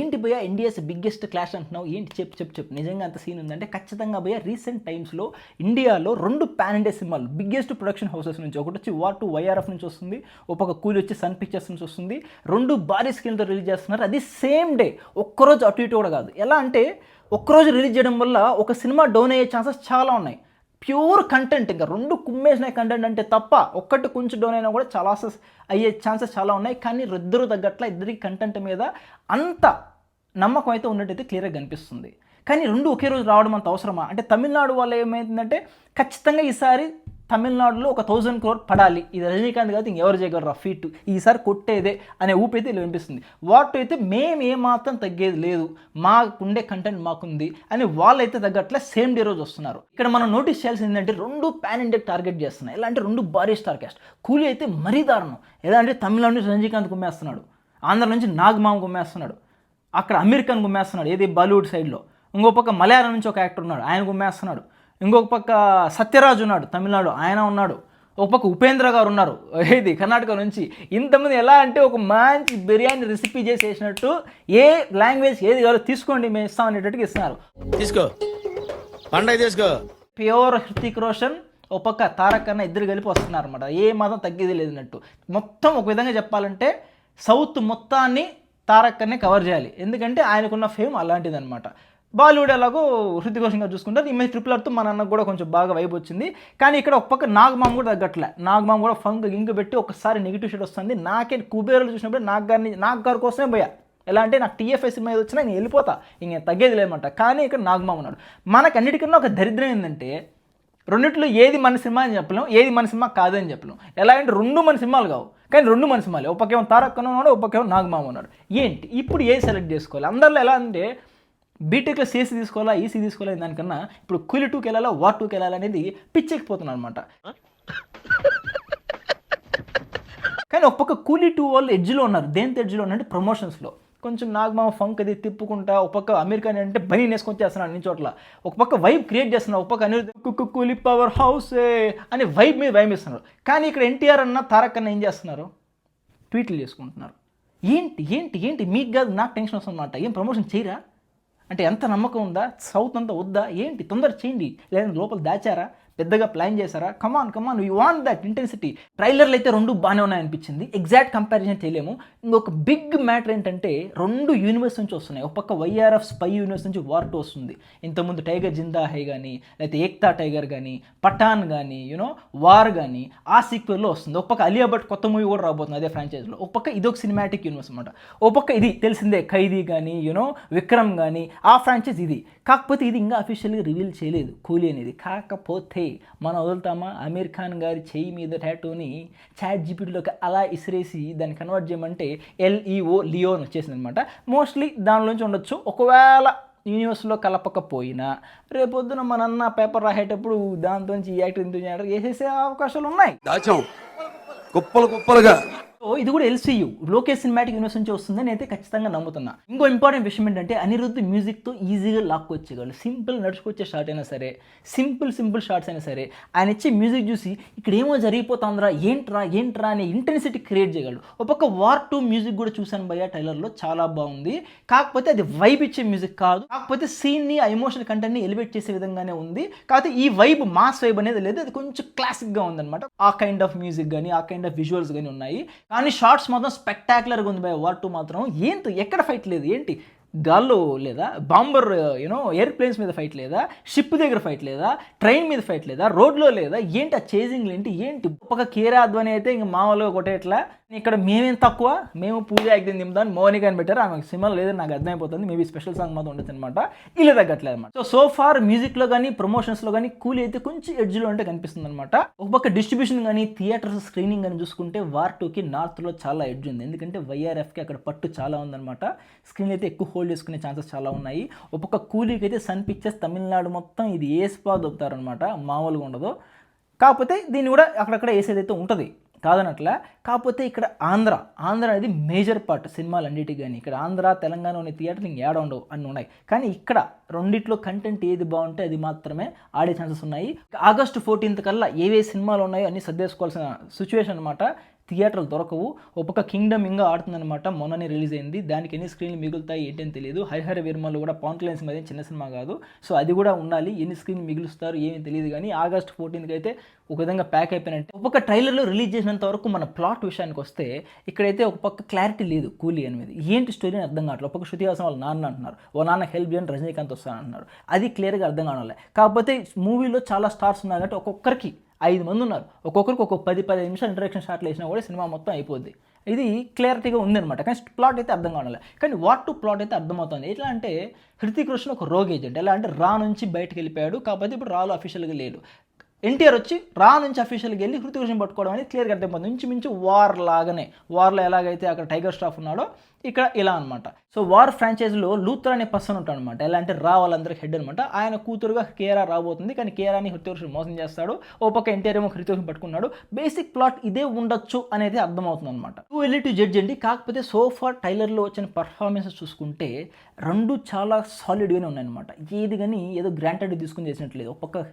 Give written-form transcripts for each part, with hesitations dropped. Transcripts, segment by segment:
ఏంటి భయ్య India's biggest clash అంటున్నావు, ఏంటి చెప్పు నిజంగా అంత సీన్ ఉందంటే ఖచ్చితంగా భయ్య రీసెంట్ టైమ్స్లో ఇండియాలో 2 పాన్ ఇండియా సినిమాలు బిగ్గెస్ట్ ప్రొడక్షన్ హౌసెస్ నుంచి, ఒకటి వచ్చి వార్ 2 వైఆర్ఎఫ్ నుంచి వస్తుంది, ఒక కూలి వచ్చి సన్ పిక్చర్స్ నుంచి వస్తుంది. 2 భారీ స్క్రీన్తో రిలీజ్ చేస్తున్నారు. అది సేమ్ డే, ఒక్కరోజు అటు ఇటు కూడా కాదు. ఎలా అంటే ఒక్కరోజు రిలీజ్ చేయడం వల్ల ఒక సినిమా డౌన్ అయ్యే ఛాన్సెస్ చాలా ఉన్నాయి. ప్యూర్ కంటెంట్, ఇంకా 2 కుమ్మేసిన కంటెంట్ అంటే తప్ప ఒక్కటి కొంచెం డౌన్ అయినా కూడా చాలా అయ్యే ఛాన్సెస్ చాలా ఉన్నాయి. కానీ ఇద్దరు తగ్గట్ల ఇద్దరికి కంటెంట్ మీద అంత నమ్మకం అయితే ఉన్నట్టయితే క్లియర్గా కనిపిస్తుంది. కానీ 2 ఒకే రోజు రావడం అంత అవసరమా అంటే తమిళనాడు వాళ్ళు ఏమైందంటే ఖచ్చితంగా ఈసారి తమిళనాడులో 1000 crore పడాలి, ఇది రజనీకాంత్ కాదు ఇంకెవరు చేయగలరు ఆ ఫీట్, ఈసారి కొట్టేదే అనే ఊపి అయితే వినిపిస్తుంది. వాటి అయితే మేము ఏమాత్రం తగ్గేది లేదు, మాకుండే కంటెంట్ మాకుంది అని వాళ్ళైతే తగ్గట్లే సేమ్ డే రోజు వస్తున్నారు. ఇక్కడ మనం నోటీస్ చేయాల్సింది ఏంటంటే 2 పాన్ ఇండియా టార్గెట్ చేస్తున్నాయి. ఎలా అంటే 2 భారీ స్టార్ క్యాస్ట్. కూలీ అయితే మరీ దారుణం. ఎలా అంటే తమిళనాడు నుంచి రజనీకాంత్ గుమ్మేస్తున్నాడు, ఆంధ్ర నుంచి నాగమామ గుమ్మేస్తున్నాడు, అక్కడ అమీర్ ఖాన్ గుమ్మేస్తున్నాడు ఏది బాలీవుడ్ సైడ్లో, ఇంకో పక్క మలయాళం నుంచి ఒక యాక్టర్ ఉన్నాడు ఆయన గుమ్మేస్తున్నాడు, ఇంకొక పక్క సత్యరాజ్ ఉన్నాడు తమిళనాడు ఆయన ఉన్నాడు, ఒక పక్క ఉపేంద్ర గారు ఉన్నారు ఏది కర్ణాటక నుంచి. ఇంతమంది ఎలా అంటే ఒక మంచి బిర్యానీ రెసిపీ చేసి వేసినట్టు ఏ లాంగ్వేజ్ ఏది కావాలో తీసుకోండి మేము ఇస్తాం అనేటట్టుగా ఇస్తున్నారు. తీసుకో పండగ తీసుకో. ప్యూర్ హృతిక్ రోషన్ ఒక పక్క తారక్ అన్న ఇద్దరు కలిపి వస్తున్నారు అనమాట. ఏ మాత్రం తగ్గేది లేదన్నట్టు. మొత్తం ఒక విధంగా చెప్పాలంటే సౌత్ మొత్తాన్ని తారక్ అన్నే కవర్ చేయాలి, ఎందుకంటే ఆయనకున్న ఫేమ్ అలాంటిది అనమాట. బాలీవుడ్ ఎలాగో హృతిక్ రోషన్ గారు చూసుకుంటారు. ఈ ట్రిపుల్ ఆర్తో మన అన్నకు కూడా కొంచెం బాగా వైబ్ వచ్చింది. కానీ ఇక్కడ ఒక పక్క నాగమామ కూడా తగ్గట్లే, నాగమామ కూడా ఫంక్ గింక్ పెట్టి ఒకసారి నెగిటివ్ షేడ్ వస్తుంది. నాకే కుబేరులు చూసినప్పుడు నాగ్ గారి కోసమే పోయా. ఎలా అంటే నాకు టీఎఫ్ఎస్ మీద వచ్చినా నేను వెళ్ళిపోతా, ఇంక తగ్గేది లేదన్నమాట. కానీ ఇక్కడ నాగమామ ఉన్నాడు. మనకు అన్నిటికన్నా ఒక దరిద్రం ఏంటంటే రెండిట్లో ఏది మన సినిమా అని చెప్పలేం, ఏది మన సినిమా కాదని చెప్పలేం. ఎలా అంటే 2 మన సినిమాలు కావు, కానీ 2 మన సినిమాలే. ఒక పక్కేమో తారక్ అన్న ఉన్నాడు, ఒక పక్కేమో నాగమామ ఉన్నాడు. ఏంటి ఇప్పుడు ఏది సెలెక్ట్ చేసుకోవాలి? అందరిలో ఎలా అంటే బీటెక్లో సిఎస్సి తీసుకోవాలా ఈసీ తీసుకోవాలి దానికన్నా ఇప్పుడు కూలీ 2కి వెళ్ళాలా వార్ 2కి వెళ్ళాలా అనేది పిచ్చెక్కిపోతున్నాను అనమాట. కానీ ఒక పక్క కూలీ 2 వాళ్ళు ఎడ్జ్లో ఉన్నారు. దేంతో ఎడ్జ్లో ఉన్నారంటే ప్రమోషన్స్లో కొంచెం నాగమామ ఫంక్ అది తిప్పుకుంటా, ఒక పక్క అమీర్ ఖాన్ అంటే బనీ నేసుకొని చేస్తున్నాడు అన్ని చోట్ల, ఒక పక్క వైబ్ క్రియేట్ చేస్తున్నాడు, ఒక పక్క అనిరుద్ధ్ కూలీ పవర్ హౌస్ అని వైబ్ మీద వైబ్ ఇస్తున్నారు. కానీ ఇక్కడ ఎన్టీఆర్ అన్న తారక్ అన్న ఏం చేస్తున్నారు? ట్వీట్లు చేసుకుంటున్నారు. ఏంటి ఏంటి ఏంటి మీకు కాదు నాకు టెన్షన్ వస్తుందన్నమాట. ఏం ప్రమోషన్ చేయరా అంటే ఎంత నమ్మకం ఉందా? సౌత్ అంతా వద్దా ఏంటి? తొందర చేయండి, లేదంటే లోపల దాచారా, పెద్దగా ప్లాన్ చేశారా? Come on we want that intensity. ట్రైలర్లు అయితే 2 బాగానే ఉన్నాయనిపించింది, ఎగ్జాక్ట్ కంపారిజన్ చేయలేము. ఇంకొక బిగ్ మ్యాటర్ ఏంటంటే 2 యూనివర్స్ నుంచి వస్తున్నాయి. ఒక పక్క వైఆర్ఎఫ్ స్పై యూనివర్స్ నుంచి వార్ 2 వస్తుంది. ఇంతకుముందు టైగర్ జిందా హై కానీ, లేకపోతే ఏక్తా టైగర్ కానీ, పఠాన్ కానీ, వార్ కానీ ఆ సీక్వెల్లో వస్తుంది. ఒక పక్క అలియా భట్ కొత్త మూవీ కూడా రాబోతుంది అదే ఫ్రాంచైజ్లో. ఒక పక్క ఇదొక సినిమాటిక్ యూనివర్స్ అనమాట. ఒక పక్క ఇది తెలిసిందే ఖైదీ కానీ విక్రమ్ కానీ ఆ ఫ్రాంచైజ్ ఇది. కాకపోతే ఇది ఇంకా అఫీషియల్గా రివీల్ చేయలేదు కూలీ అనేది. కాకపోతే మనం వదులుతామా? అమీర్ ఖాన్ గారి చెయ్యి మీద టాటూని చాట్ జీపీటీలోకి అలా ఇసిరేసి దాన్ని కన్వర్ట్ చేయమంటే LEO లియోన్ వచ్చేసింది అనమాట. మోస్ట్లీ దానిలోంచి ఉండొచ్చు. ఒకవేళ యూనివర్స్లో కలపకపోయినా రేపొద్దున మన అన్న పేపర్ రాసేటప్పుడు దాంతోంచి ఈ యాక్టర్ వేసేసే అవకాశాలు ఉన్నాయి. కుప్పలుగా ఇది కూడా LCU లోకేష్ సినిమాటిక్ యూనివర్స్ నుంచి వస్తుందని అయితే ఖచ్చితంగా నమ్ముతున్నా. ఇంకో ఇంపార్టెంట్ విషయం ఏంటంటే అనిరుద్ధ్ మ్యూజిక్తో ఈజీగా లాక్కొచ్చేవాళ్ళు. సింపుల్ నడుచుకొచ్చే షార్ట్ అయినా సరే, సింపుల్ షార్ట్స్ అయినా సరే ఆయన ఇచ్చే మ్యూజిక్ చూసి ఇక్కడ ఏమో జరిగిపోతుందిరా ఏంట్రా అనే ఇంటెన్సిటీ క్రియేట్ చేయగలడు. ఒక పక్క వార్ 2 మ్యూజిక్ కూడా చూశాను భయ్య ట్రైలర్లో, చాలా బాగుంది. కాకపోతే అది వైబ్ ఇచ్చే మ్యూజిక్ కాదు, కాకపోతే సీన్ని ఆ ఎమోషనల్ కంటెంట్ని ఎలివేట్ చేసే విధంగానే ఉంది. కాకపోతే ఈ వైబ్ మాస్ వైబ్ అనేది లేదు, అది కొంచెం క్లాసిక్గా ఉందన్నమాట. ఆ కైండ్ ఆఫ్ మ్యూజిక్ కానీ ఆ కైండ్ ఆఫ్ విజువల్స్ కానీ ఉన్నాయి. కానీ షార్ట్స్ మాత్రం స్పెక్టాక్యులర్గా ఉంది భయ. వార్ 2 మాత్రం ఎక్కడ ఫైట్ లేదు, ఏంటి గాల్లో లేదా, బాంబర్ ఎయిర్ప్లేన్స్ మీద ఫైట్ లేదా, షిప్ దగ్గర ఫైట్ లేదా, ట్రైన్ మీద ఫైట్ లేదా, రోడ్లో లేదా, ఏంటి ఆ చేజింగ్లు ఏంటి ఒక కేరా అద్వాని అయితే ఇంక మామూలుగా కొట్టేట్లా. ఇక్కడ మేమేం తక్కువ, మేము పూజ యాక్టింగ్ దింపుదాన్ని మౌనిక అని పెట్టారు. ఆమె సినిమా లేదని నాకు అర్థమైపోతుంది. మేబీ స్పెషల్ సాంగ్ మాత్రం ఉండొచ్చు అనమాట. ఇలా తగ్గట్లేదు అనమాట. సో ఫార్ మ్యూజిక్లో కానీ ప్రమోషన్స్లో కానీ కూలీ అయితే కొంచెం ఎడ్జ్లో అంటే కనిపిస్తుంది అనమాట. ఒక పక్క డిస్ట్రిబ్యూషన్ కానీ థియేటర్స్ స్క్రీనింగ్ కానీ చూసుకుంటే వార్ 2కి నార్త్లో చాలా ఎడ్జ్ ఉంది, ఎందుకంటే వైఆర్ఎఫ్కి అక్కడ పట్టు చాలా ఉందన్నమాట. స్క్రీన్ అయితే ఎక్కువ హోల్డ్ చేసుకునే ఛాన్సెస్ చాలా ఉన్నాయి. ఒక పక్క కూలీకి అయితే సన్ పిక్చర్స్ తమిళనాడు మొత్తం ఇది ఏస్పా దొరుకుతారనమాట, మామూలుగా ఉండదు. కాకపోతే దీన్ని కూడా అక్కడక్కడ వేసేదైతే ఉంటుంది కాదనట్లా. కాకపోతే ఇక్కడ ఆంధ్ర అనేది మేజర్ పార్ట్ సినిమాలు అన్నిటికీ. కానీ ఇక్కడ ఆంధ్ర తెలంగాణ ఉన్న థియేటర్లు ఇంక ఏడ ఉండవు అన్నీ ఉన్నాయి. కానీ ఇక్కడ రెండిట్లో కంటెంట్ ఏది బాగుంటే అది మాత్రమే ఆడే ఛాన్సెస్ ఉన్నాయి. ఆగస్టు 14th కల్లా ఏవే సినిమాలు ఉన్నాయో అన్నీ సర్దేసుకోవాల్సిన సిచ్యువేషన్ అనమాట. థియేటర్లు దొరకవు. ఒక పక్క కింగ్డమ్ ఇంకా ఆడుతుందన్నమాట, మొన్ననే రిలీజ్ అయింది. దానికి ఎన్ని స్క్రీన్లు మిగులుతాయి ఏంటని తెలియదు. హరిహర వీరమల్లు కూడా పవన్ కళ్యాణ్ సినిమా చిన్న సినిమా కాదు, సో అది కూడా ఉండాలి. ఎన్ని స్క్రీన్లు మిగులుస్తారు ఏమీ తెలియదు. కానీ ఆగస్ట్ 14th అయితే ఒక విధంగా ప్యాక్ అయిపోయినట్టే. ఒక పక్క ట్రైలర్లో రిలీజ్ చేసినంత వరకు మన ప్లాట్ విషయానికి వస్తే ఇక్కడైతే ఒక పక్క క్లారిటీ లేదు కూలీ అనేది. ఏంటి స్టోరీ అని అర్థం కావట్లేదు. ఒక పక్క శృతి హాసన్ వాళ్ళ నాన్న అంటున్నారు, ఓ నాన్న హెల్ప్ చేయని రజనీకాంత్ వస్తానంటున్నారు, అది క్లియర్గా అర్థం కావట్లేదు. కాకపోతే మూవీలో చాలా స్టార్స్ ఉన్నారు కాబట్టి ఒక్కొక్కరికి 5 మంది ఉన్నారు, ఒక్కొక్కరికి ఒక 10-15 నిమిషాలు ఇంట్రడక్షన్ షాట్లు వేసినా కూడా సినిమా మొత్తం అయిపోద్ది. ఇది క్లారిటీగా ఉందన్నమాట. కానీ ప్లాట్ అయితే అర్థం కావట్లేదు. కానీ వాట్ టు ప్లాట్ అయితే అర్థమవుతుంది. ఎట్లా అంటే హృతిక్ రోషన్ ఒక రోగ్ ఏజెంట్. ఎలా అంటే రా నుంచి బయటకు వెళ్ళిపోయాడు, కాకపోతే ఇప్పుడు రాలో అఫీషియల్గా లేడు. ఎన్టీఆర్ వచ్చి రా నుంచి అఫీషియల్గా వెళ్ళి హృతిక్ రోషన్ పట్టుకోవడం అనేది క్లియర్గా అర్థమైపోతుంది. ఇంచుమించు వార్ లాగానే, వార్లో ఎలాగైతే అక్కడ టైగర్ స్టాఫ్ ఉన్నాడో ఇక్కడ ఇలా అనమాట. సో వార్ ఫ్రాంచైజీలో లూథర్ అనే పర్సన్ ఉంటాడు అనమాట. ఎలా అంటే రా వాళ్ళందరికీ హెడ్ అనమాట. ఆయన కూతురుగా కేఆర్ రాబోతుంది, కానీ కేఆర్ని హృతిక్ రోషన్ మోసం చేస్తాడు. ఓ పక్క ఎన్టీఆర్ ఏమో హృతిక్ రోషన్ పట్టుకున్నాడు. బేసిక్ ప్లాట్ ఇదే ఉండొచ్చు అనేది అర్థమవుతుంది అనమాట. టూ ఎల్లి టు జడ్జ్ అండి. కాకపోతే సోఫార్ టైలర్లో వచ్చిన పర్ఫార్మెన్సెస్ చూసుకుంటే రెండు చాలా సాలిడ్గానే ఉన్నాయన్నమాట. ఏది కానీ ఏదో గ్రాంటెడ్ తీసుకుని చేసినట్లేదు. ఒక పక్క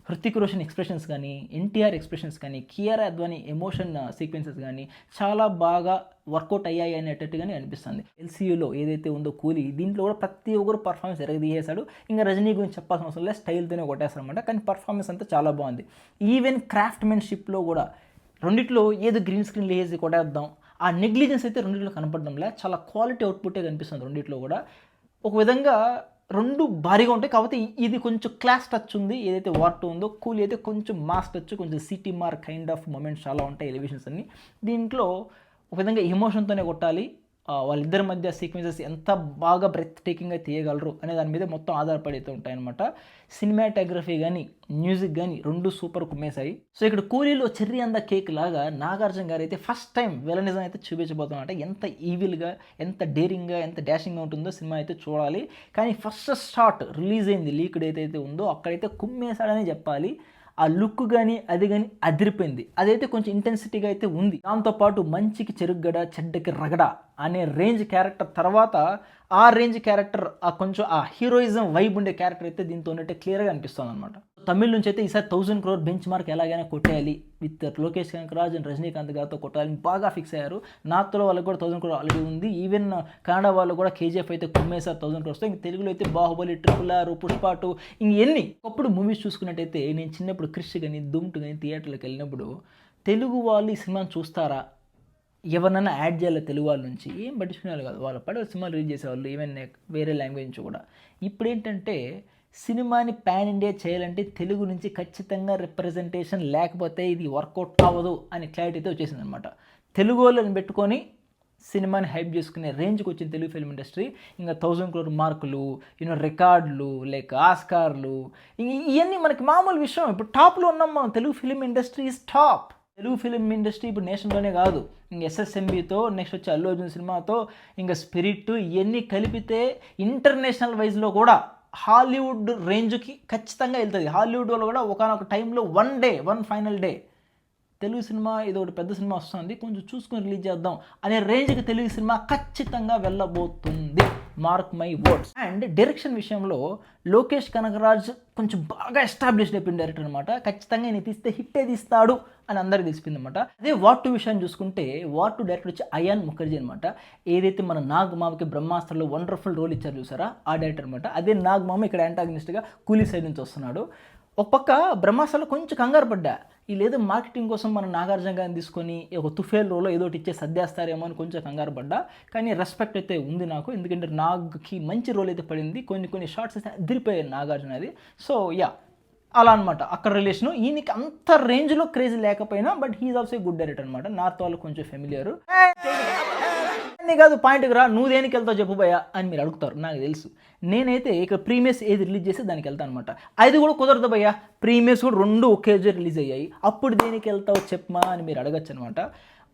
హృతిక్ రోషన్ ఎక్స్ప్రెషన్స్ కానీ, ఎన్టీఆర్ ఎక్స్ప్రెషన్స్ కానీ, కియారా అద్వానీ ఎమోషన్ సీక్వెన్సెస్ కానీ చాలా బాగా వర్కౌట్ అయ్యాయి అనేటట్టుగానే అనిపిస్తుంది. ఎల్సీయూలో ఏదైతే ఉందో కూలీ, దీంట్లో కూడా ప్రతి ఒక్కరు పర్ఫార్మెన్స్ ఎరగదీసేశాడు. ఇంకా రజనీ గురించి చెప్పాల్సిన అవసరం లేదు, స్టైల్తోనే కొట్టేస్తారనమాట. కానీ పర్ఫార్మెన్స్ అంతా చాలా బాగుంది. ఈవెన్ క్రాఫ్ట్మెన్షిప్లో కూడా రెండిట్లో ఏదో గ్రీన్ స్క్రీన్ వేసి కొట్టేద్దాం, ఆ నెగ్లిజెన్స్ అయితే రెండిట్లో కనపడడంలే. చాలా క్వాలిటీ అవుట్పుటే కనిపిస్తుంది రెండిట్లో కూడా. ఒక విధంగా రెండు భారీగా ఉంటాయి. కాకపోతే ఇది కొంచెం క్లాస్ టచ్ ఉంది. ఏదైతే వార్ 2 ఉందో, కూలీ అయితే కొంచెం మాస్ టచ్, కొంచెం సిటీ మార్ కైండ్ ఆఫ్ మూమెంట్స్ చాలా ఉంటాయి, ఎలివేషన్స్ అన్ని. దీంట్లో ఒక విధంగా ఎమోషన్తోనే కొట్టాలి. వాళ్ళిద్దరి మధ్య సీక్వెన్సెస్ ఎంత బాగా బ్రెత్ టేకింగ్గా తీయగలరు అనే దాని మీద మొత్తం ఆధారపడి అయితే ఉంటాయన్నమాట. సినిమాటోగ్రఫీ కానీ మ్యూజిక్ కానీ రెండు సూపర్ కుమ్మేశాయి. సో ఇక్కడ కూలీలో చెర్రీ అంద కేక్ లాగా నాగార్జున గారు అయితే ఫస్ట్ టైం విలనిజం అయితే చూపించబోతున్నమాట. ఎంత ఈవిల్గా, ఎంత డేరింగ్గా, ఎంత డాషింగ్గా ఉంటుందో సినిమా అయితే చూడాలి. కానీ ఫస్ట్ షాట్ రిలీజ్ అయింది, లీక్డ్ ఏదైతే ఉందో అక్కడైతే కుమ్మేశాడని చెప్పాలి. ఆ లుక్ కానీ అది కానీ అదిరిపోయింది. అదైతే కొంచెం ఇంటెన్సిటీగా అయితే ఉంది. దాంతోపాటు మంచికి చెరుగ్గడ, చెడ్డకి రగడ అనే రేంజ్ క్యారెక్టర్ తర్వాత ఆ రేంజ్ క్యారెక్టర్, ఆ కొంచెం ఆ హీరోయిజం వైబ్ ఉండే క్యారెక్టర్ అయితే దీంతో ఉన్నట్టే క్లియర్గా అనిపిస్తుంది అనమాట. తమిళ నుంచి అయితే ఈసారి 1000 crore బెంచ్ మార్క్ ఎలాగైనా కొట్టేయాలి, విత్ లోకేష్ కనకరాజ్ అండ్ రజనీకాంత్ గారితో కొట్టాలని బాగా ఫిక్స్ అయ్యారు. నార్త్లో వాళ్ళకి కూడా 1000 crore ఆల్రెడీ ఉంది. ఈవెన్ కన్నడ వాళ్ళు కూడా కేజీఎఫ్ అయితే కుమ్మేశారు 1000 crores. ఇంక తెలుగులో అయితే బాహుబలి, RRR, పుష్ప 2 ఇంకెన్ని ఒకప్పుడు మూవీస్ చూసుకున్నట్టయితే, నేను చిన్నప్పుడు క్రిష్ కానీ దుమ్టు కానీ థియేటర్లకు వెళ్ళినప్పుడు తెలుగు వాళ్ళు ఈ సినిమాని చూస్తారా, ఎవరినైనా యాడ్ చేయాలి తెలుగు వాళ్ళ నుంచి, ఏం పట్టించుకునేవాళ్ళు కాదు. వాళ్ళ పడే సినిమాలు రిలీజ్ చేసేవాళ్ళు, ఈవెన్ వేరే లాంగ్వేజ్ నుంచి కూడా. ఇప్పుడు ఏంటంటే సినిమాని పాన్ ఇండియా చేయాలంటే తెలుగు నుంచి ఖచ్చితంగా రిప్రజెంటేషన్ లేకపోతే ఇది వర్కౌట్ అవ్వదు అని క్లారిటీతో వచ్చేసింది అనమాట. తెలుగు వాళ్ళని పెట్టుకొని సినిమాని హైప్ చేసుకునే రేంజ్కి వచ్చిన తెలుగు ఫిల్మ్ ఇండస్ట్రీ. ఇంకా 1000 crore మార్కులు, రికార్డులు, లైక్ ఆస్కార్లు, ఇవన్నీ మనకి మామూలు విషయం. ఇప్పుడు టాప్లో ఉన్నాం మనం. Telugu film industry is top. Telugu film industry ఇప్పుడు నేషనల్లోనే కాదు, ఇంక ఎస్ఎస్ఎంబితో, నెక్స్ట్ వచ్చి అల్లు అర్జున్ సినిమాతో, ఇంకా స్పిరిట్, ఇవన్నీ కలిపితే ఇంటర్నేషనల్ వైజ్లో కూడా హాలీవుడ్ రేంజ్కి ఖచ్చితంగా వెళ్తుంది. హాలీవుడ్ వాళ్ళు కూడా ఒకనొక టైంలో one final day Telugu cinema ఏదో ఒకటి పెద్ద సినిమా వస్తుంది, కొంచెం చూసుకొని రిలీజ్ చేద్దాం అనే రేంజ్కి తెలుగు సినిమా ఖచ్చితంగా వెళ్ళబోతుంది. Mark my words. And direction విషయంలో లోకేష్ కనకరాజ్ కొంచెం బాగా ఎస్టాబ్లిష్డ్ అయిపోయిన డైరెక్టర్ అనమాట. ఖచ్చితంగా నేను తీస్తే హిట్టే తీస్తాడు అని అందరికీ తెలిసిపోయింది అనమాట. అదే వార్ 2 విషయాన్ని చూసుకుంటే, వార్ 2 డైరెక్టర్ వచ్చి అయాన్ ముఖర్జీ అనమాట. ఏదైతే మన నాగ్ మామకి బ్రహ్మాస్త్రలో వండర్ఫుల్ రోల్ ఇచ్చారు చూసారా, ఆ డైరెక్టర్ అనమాట. అదే నాగ్ మామ ఇక్కడ యాంటాగనిస్ట్గా కూలీ సైడ్ నుంచి వస్తున్నాడు. ఒక పక్క బ్రహ్మాస్త్రలో కొంచెం కంగారు పడ్డా, వీళ్ళేదో మార్కెటింగ్ కోసం మన నాగార్జున గారిని తీసుకొని ఒక తుఫేల్ రోలో ఏదో ఇచ్చే సర్దేస్తారేమో అని కొంచెం కంగారు పడ్డా. కానీ రెస్పెక్ట్ అయితే ఉంది నాకు, ఎందుకంటే నాగ్కి మంచి రోల్ అయితే పడింది. కొన్ని షార్ట్స్ అయితే అదిరిపోయాయి నాగార్జున అది. సో యా, అలా అనమాట అక్కడ రిలేషను. ఈయనకి అంత రేంజ్లో క్రేజ్ లేకపోయినా, but he's also good director అనమాట. నార్త్ వాళ్ళు కొంచెం ఫెమిలియర్ కాదు. పాయింట్కి రా, నువ్వు దేనికి వెళ్తావు చెప్పు భయ్యా అని మీరు అడుగుతారు. నాకు తెలుసు, నేనైతే ఇక్కడ ప్రీమియర్స్ ఏది రిలీజ్ చేస్తే దానికి వెళ్తాను అనమాట. అది కూడా కుదరదు భయ్యా, ప్రీమియర్స్ కూడా 2 ఒకేజే రిలీజ్ అయ్యాయి, అప్పుడు దేనికి వెళ్తావు చెప్పమా అని మీరు అడగచ్చు అనమాట.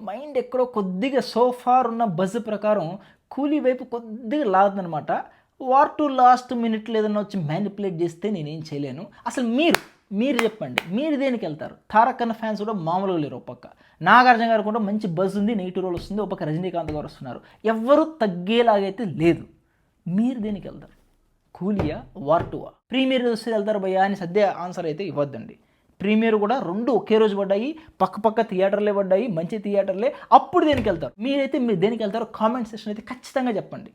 మైండ్ ఎక్కడో కొద్దిగా సోఫార్ ఉన్న బజ్ ప్రకారం కూలీ వైపు కొద్దిగా లాగుతుందనమాట. వార్ 2 లాస్ట్ మినిట్లో ఏదైనా వచ్చి మ్యానిపులేట్ చేస్తే నేనేం చేయలేను. అసలు మీరు చెప్పండి, మీరు దేనికి వెళ్తారు? తారక్ అన్న ఫ్యాన్స్ కూడా మామూలుగా లేరు. ఒక పక్క నాగార్జున గారు కూడా మంచి బజ్ ఉంది, నెగిటివ్ రోల్ వస్తుంది, ఒక పక్క రజనీకాంత్ గారు వస్తున్నారు, ఎవ్వరూ తగ్గేలాగైతే లేదు. మీరు దేనికి వెళ్తారు? కూలియా, వార్ 2ఆ? ప్రీమియర్ వస్తే వెళ్తారు భయ్యా అని సద్య ఆన్సర్ అయితే ఇవ్వద్దండి. ప్రీమియర్ కూడా 2 ఒకే రోజు పడ్డాయి, పక్క థియేటర్లే పడ్డాయి, మంచి థియేటర్లే. అప్పుడు దేనికి వెళ్తారు? మీరు దేనికి వెళ్తారో కామెంట్ సెక్షన్ అయితే ఖచ్చితంగా చెప్పండి.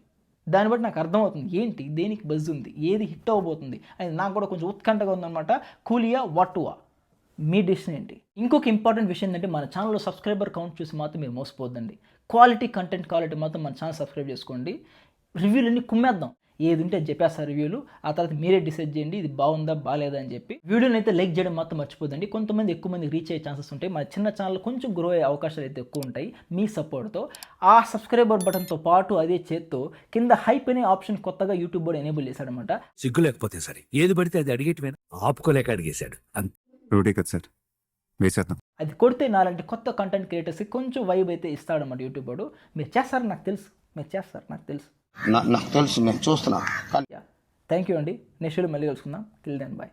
దాన్ని బట్టి నాకు అర్థమవుతుంది ఏంటి దేనికి బజ్ ఉంది, ఏది హిట్ అవ్వబోతుంది అని నాకు కూడా కొంచెం ఉత్కంఠగా ఉందన్నమాట. కూలియా వాటువా మీ డిసిషన్ ఏంటి? ఇంకొక ఇంపార్టెంట్ విషయం ఏంటంటే మన ఛానల్లో సబ్స్క్రైబర్ కౌంట్ చూసి మాత్రం మీరు మోసపోద్దండి. క్వాలిటీ కంటెంట్ కావాలంటే మాత్రం మన ఛానల్ సబ్స్క్రైబ్ చేసుకోండి. రివ్యూలన్నీ కుమ్మేద్దాం, ఏది ఉంటే అది చెప్పేస్తారు రివ్యూలు. ఆ తర్వాత మీరే డిసైడ్ చేయండి ఇది బాగుందా బాగాలేదా అని చెప్పి. వీడియోని అయితే లైక్ చేయడం మాత్రం మర్చిపోదండి. కొంతమంది ఎక్కువ మంది రీచ్ అయ్యే ఛాన్సెస్ ఉంటాయి. మన చిన్న ఛానల్ కొంచెం గ్రో అయ్యే అవకాశాలు అయితే ఎక్కువ ఉంటాయి మీ సపోర్ట్తో. ఆ సబ్స్క్రైబర్ బటన్తో పాటు అదే చేత్తో కింద హైప్ అనే ఆప్షన్ కొత్తగా యూట్యూబ్ బోర్డు ఎనేబుల్ చేశాడనమాట. సిగ్గు లేకపోతే సరే ఏది పడితే అది అడిగేటివేనా ఆపుకోలేక అడిగేశాడు అంతే. రూటీ కదా సార్, వేసేద్దాం. అది కొడితే నాలాంటి కొత్త కంటెంట్ క్రియేటర్స్కి కొంచెం వైబ్ అయితే ఇస్తాడన్నమాట యూట్యూబ్ వాడు. మీరు చేస్తారని నాకు తెలుసు, నాకు తెలుసు. నాకు తెలుసు, నేను చూస్తున్నా. థ్యాంక్ యూ అండి. నెక్స్ట్ వీడియో మళ్ళీ కలుసుకుందాం. Till then bye.